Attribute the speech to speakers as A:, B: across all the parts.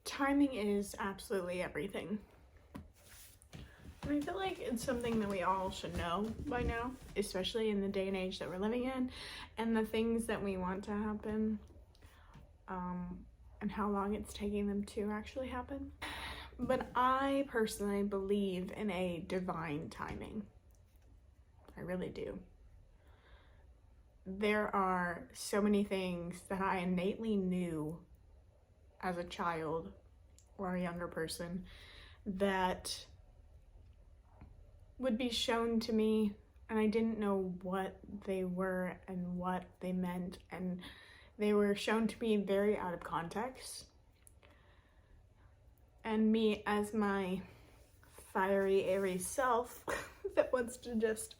A: Timing is absolutely everything. And I feel like it's something that we all should know by now, especially in the day and age that we're living in, and the things that we want to happen, and how long it's taking them to actually happen. But I personally believe in a divine timing. I really do. There are so many things that I innately knew as a child or a younger person that would be shown to me, and I didn't know what they were and what they meant, and they were shown to me very out of context. And me, as my fiery Aries self that wants to just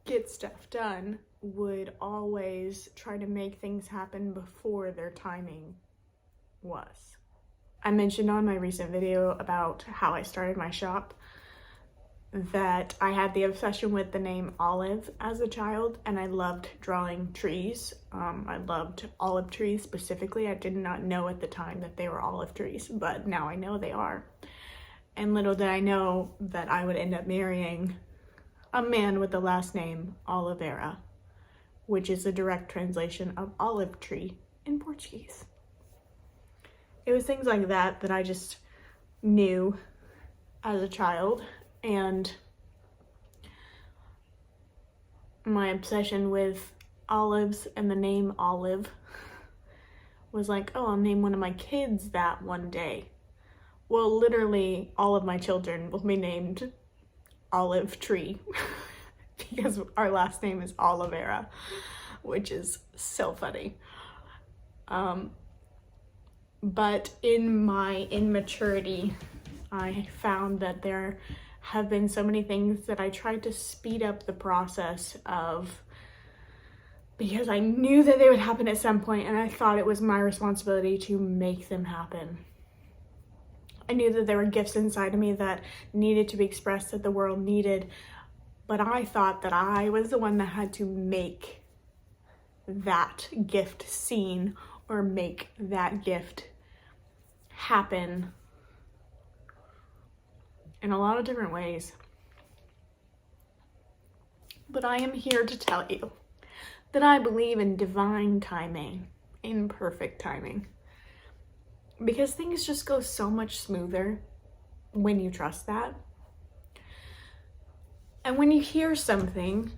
A: get stuff done, would always try to make things happen before their timing was. I mentioned on my recent video about how I started my shop that I had the obsession with the name Olive as a child, and I loved drawing trees. I loved olive trees specifically. I did not know at the time that they were olive trees, but now I know they are. And little did I know that I would end up marrying a man with the last name Oliveira, which is a direct translation of olive tree in Portuguese. It was things like that that I just knew as a child, and my obsession with olives and the name Olive was like, oh, I'll name one of my kids that one day. Well, literally all of my children will be named Olive Tree because our last name is Oliveira, which is so funny. But in my immaturity, I found that there have been so many things that I tried to speed up the process of, because I knew that they would happen at some point, and I thought it was my responsibility to make them happen. I knew that there were gifts inside of me that needed to be expressed, that the world needed, but I thought that I was the one that had to make that gift seen or make that gift happen in a lot of different ways. But I am here to tell you that I believe in divine timing, in perfect timing, because things just go so much smoother when you trust that. And when you hear something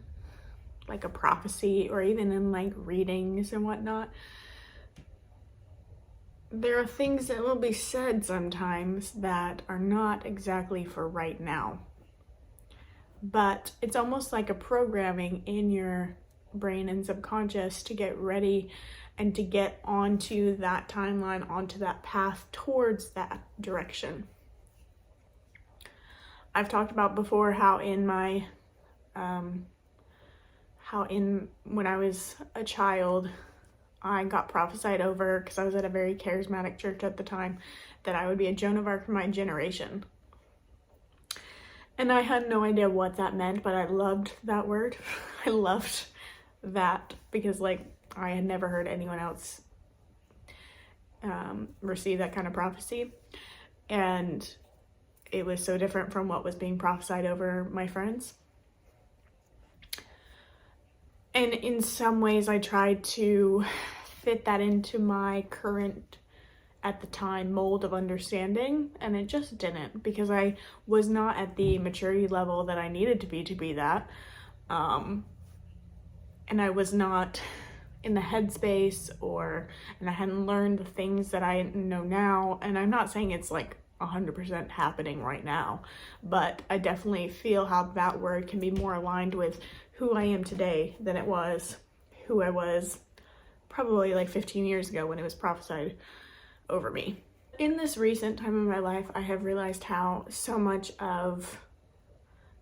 A: like a prophecy, or even in like readings and whatnot, there are things that will be said sometimes that are not exactly for right now. But it's almost like a programming in your brain and subconscious to get ready and to get onto that timeline, onto that path towards that direction. I've talked about before how in my, when I was a child, I got prophesied over, because I was at a very charismatic church at the time, that I would be a Joan of Arc for my generation. And I had no idea what that meant, but I loved that word. I loved that because, like, I had never heard anyone else receive that kind of prophecy. And it was so different from what was being prophesied over my friends. And in some ways I tried to fit that into my current, at the time, mold of understanding, and it just didn't, because I was not at the maturity level that I needed to be that. And I was not in the headspace, and I hadn't learned the things that I know now. And I'm not saying it's like 100% happening right now, but I definitely feel how that word can be more aligned with who I am today than it was who I was probably like 15 years ago when it was prophesied over me. In this recent time of my life, I have realized how so much of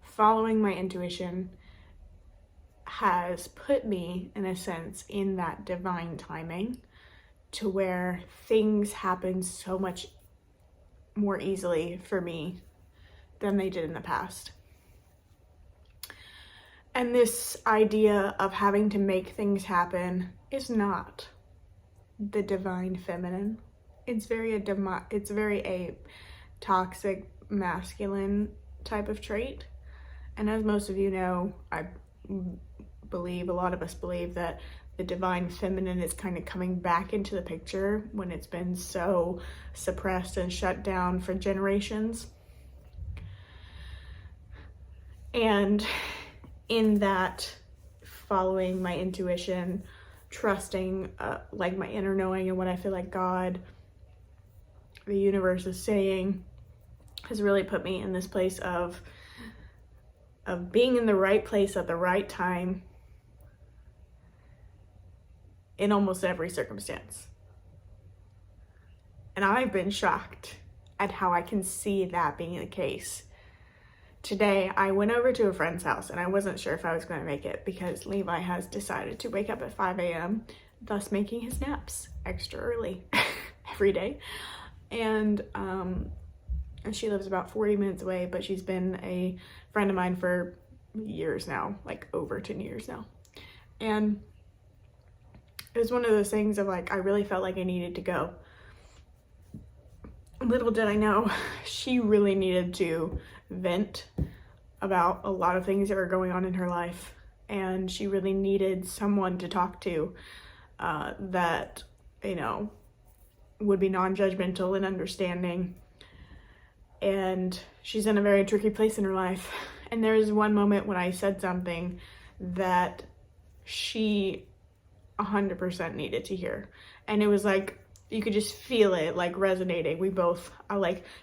A: following my intuition has put me, in a sense, in that divine timing, to where things happen so much more easily for me than they did in the past. And this idea of having to make things happen is not the divine feminine. it's very a toxic masculine type of trait. And as most of you know, I believe, a lot of us believe, that the divine feminine is kind of coming back into the picture when it's been so suppressed and shut down for generations. And in that, following my intuition, trusting like my inner knowing and what I feel like God, the universe is saying, has really put me in this place of being in the right place at the right time in almost every circumstance. And I've been shocked at how I can see that being the case. Today, I went over to a friend's house and I wasn't sure if I was going to make it because Levi has decided to wake up at 5 a.m., thus making his naps extra early every day. And she lives about 40 minutes away, but she's been a friend of mine for years now, like over 10 years now. And it was one of those things of like, I really felt like I needed to go. Little did I know, she really needed to vent about a lot of things that were going on in her life. And she really needed someone to talk to that, you know, would be non-judgmental and understanding. And she's in a very tricky place in her life. And there was one moment when I said something that she 100% needed to hear. And it was like, you could just feel it like resonating. We both,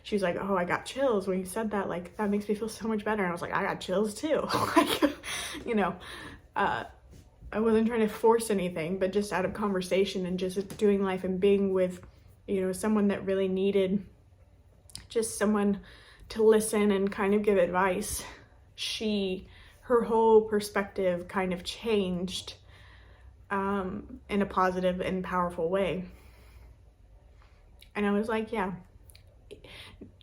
A: she was like, oh, I got chills when you said that. Like, that makes me feel so much better. And I was like, I got chills too. Like, you know, I wasn't trying to force anything, but just out of conversation and just doing life and being with, you know, someone that really needed just someone to listen and kind of give advice. Her whole perspective kind of changed in a positive and powerful way. And I was like, yeah,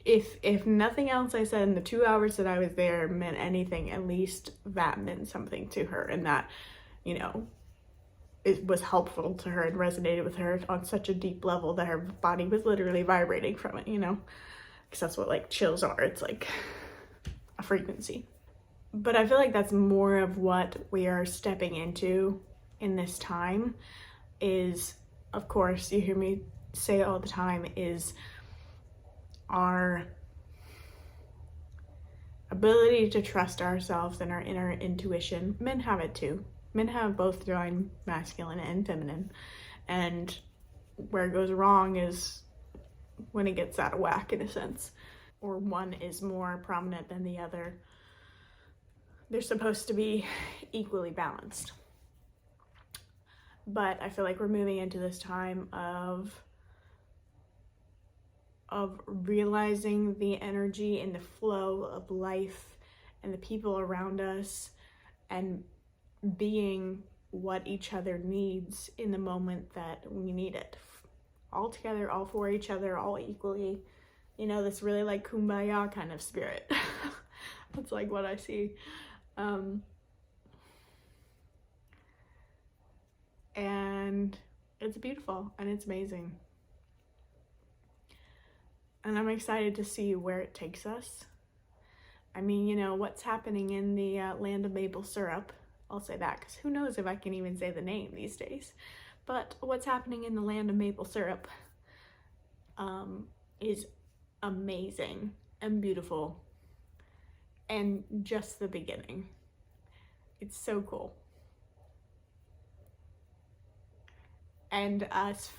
A: if nothing else I said in the 2 hours that I was there meant anything, at least that meant something to her, and that, you know, it was helpful to her and resonated with her on such a deep level that her body was literally vibrating from it, you know, because that's what like chills are. It's like a frequency. But I feel like that's more of what we are stepping into in this time is, of course, you hear me say all the time, is our ability to trust ourselves and our inner intuition. Men have it too. Men have both divine masculine and feminine. And where it goes wrong is when it gets out of whack, in a sense, or one is more prominent than the other. They're supposed to be equally balanced. But I feel like we're moving into this time of realizing the energy and the flow of life and the people around us, and being what each other needs in the moment that we need it. All together, all for each other, all equally. You know, this really like kumbaya kind of spirit. That's like what I see. And it's beautiful and it's amazing. And I'm excited to see where it takes us. I mean, you know, what's happening in the land of maple syrup. I'll say that because who knows if I can even say the name these days. But what's happening in the land of maple syrup is amazing and beautiful. And just the beginning. It's so cool. And us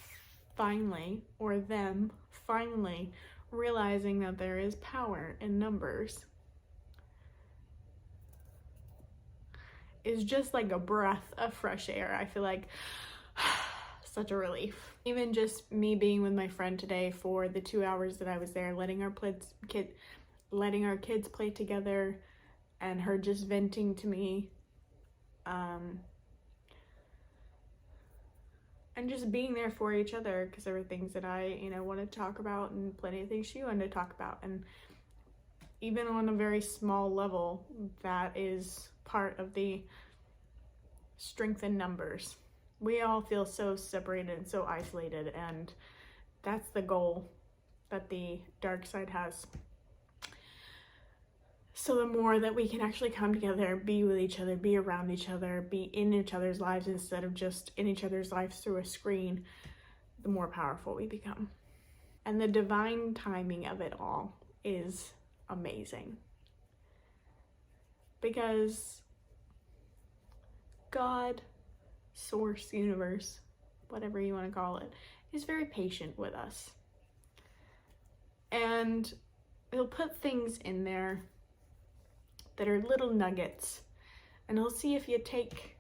A: finally, or them finally, realizing that there is power in numbers is just like a breath of fresh air. I feel like such a relief. Even just me being with my friend today for the 2 hours that I was there, letting our kids play together, and her just venting to me, and just being there for each other, because there were things that I, you know, wanted to talk about, and plenty of things she wanted to talk about. And even on a very small level, that is part of the strength in numbers. We all feel so separated and so isolated, and That's the goal that the dark side has. So the more that we can actually come together, be with each other, be around each other, be in each other's lives instead of just in each other's lives through a screen, the more powerful we become. And the divine timing of it all is amazing. Because God, source, universe, whatever you want to call it, is very patient with us. And he'll put things in there that are little nuggets, and he'll see if you take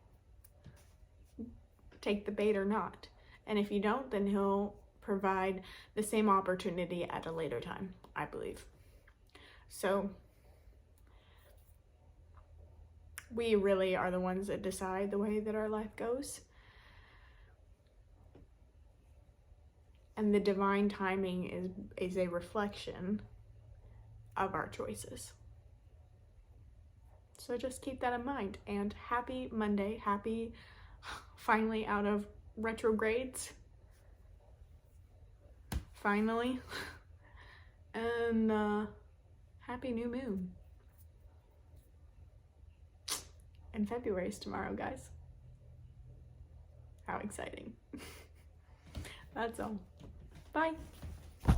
A: the bait or not. And if you don't, then he'll provide the same opportunity at a later time, I believe. So we really are the ones that decide the way that our life goes. And the divine timing is a reflection of our choices. So just keep that in mind. And happy Monday. Happy finally out of retrogrades. Finally. And happy new moon. And February's tomorrow, guys. How exciting. That's all. Bye.